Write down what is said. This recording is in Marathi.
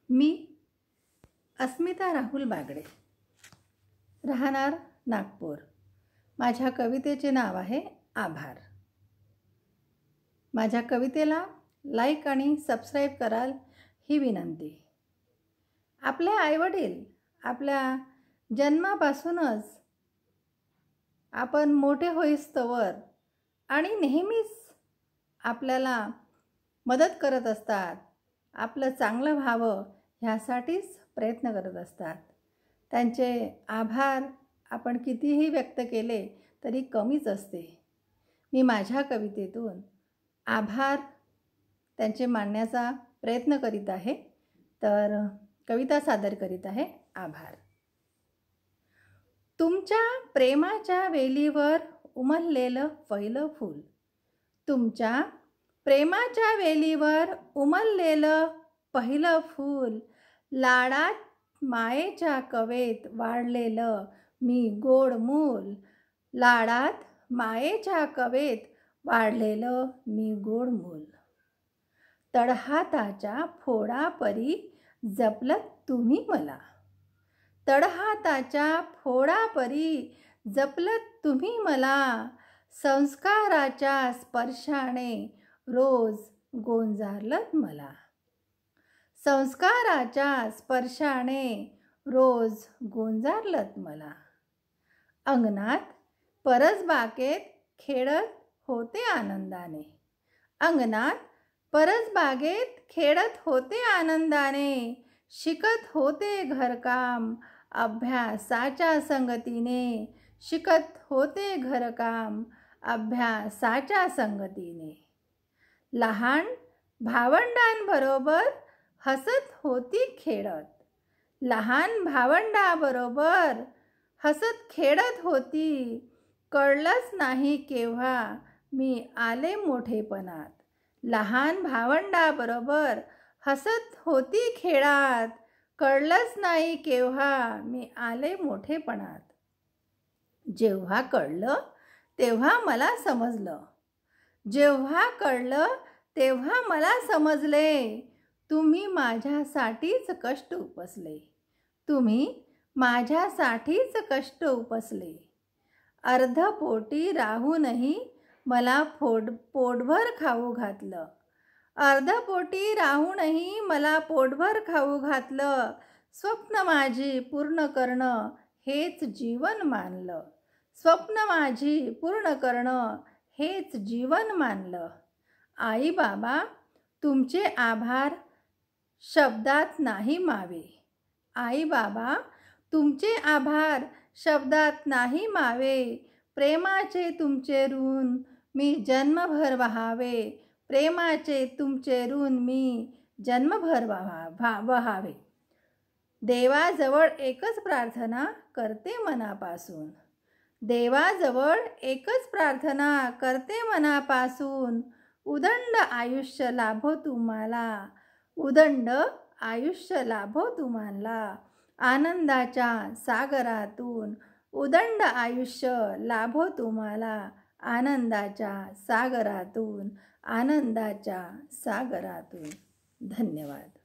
मी अस्मिता राहुल बागडे, राहणार नागपूर। माझ्या कवितेचे नाव आहे आभार। माझ्या कवितेला लाईक आणि सबस्क्राईब कराल ही विनंती। आपले आईवडील आपल्या जन्मापासूनच आपण मोठे होईस्तोवर आणि नेहमीच आपल्याला मदत करत असतात, आपलं चांगलं व्हावं ह्यासाठीच प्रयत्न करत असतात। त्यांचे आभार आपण कितीही व्यक्त केले तरी कमीच असते। मी माझ्या कवितेतून आभार त्यांचे मांडण्याचा प्रयत्न करीत आहे। तर कविता सादर करीत आहे आभार। तुमच्या प्रेमाच्या वेलीवर उमललेलं पहिलं फूल, तुमच्या प्रेमाच्या वेलीवर उमललेलं पहिलं फूल, लाडात मायेच्या कवेत वाढलेलं मी गोड मूल, लाडात मायेच्या कवेत वाढलेलं मी गोड मूल। तळहाताच्या फोडापरी जपलत तुम्ही मला, तळहाताच्या फोडापरी जपलत तुम्ही मला, संस्काराच्या स्पर्शाने रोज गोंजारलत मला, संस्काराच्या स्पर्शाने रोज गोंजारलत मला। अंगणात परसबागेत खेळत होते आनंदाने, अंगणात परसबागेत खेळत होते आनंदाने, शिकत होते घरकाम अभ्यासाच्या संगतीने, शिकत होते घरकाम अभ्यासाच्या संगतीने। लहान भावंडांबरोबर हसत होती खेळत, लहान भावंडाबरोबर हसत खेळत होती, कळलंच नाही केव्हा मी आले मोठेपणात, लहान भावंडाबरोबर हसत होती खेळात, कळलंच नाही केव्हा मी आले मोठेपणात। जेव्हा कळलं तेव्हा मला समजलं, जेव्हा कळलं तेव्हा मला समजले, तुम्ही माझ्यासाठीच कष्ट उपसले, तुम्ही माझ्यासाठीच कष्ट उपसले। अर्धपोटी राहूनही मला पोटभर खाऊ घातलं, अर्धपोटी राहूनही मला पोटभर खाऊ घातलं, स्वप्न माझी पूर्ण करणं हेच जीवन मानलं, स्वप्न माझी पूर्ण करणं हेच जीवन मानलं। आई बाबा तुमचे आभार शब्दात नाही मावे, आई बाबा तुमचे आभार शब्दात नाही मावे, प्रेमाचे तुमचे ऋण मी जन्मभर वहावे, प्रेमाचे तुमचे ऋण मी जन्मभर वहावे। देवाजवळ एकच प्रार्थना करते मनापासून, देवाजवळ एकच प्रार्थना करते मनापासून, उदंड आयुष्य लाभो तुम्हाला, उदंड आयुष्य लाभो तुम्हाला, आनंदाच्या सागरातून उदंड आयुष्य लाभो तुम्हाला, आनंदाच्या सागरातून, आनंदाच्या सागरातून। धन्यवाद।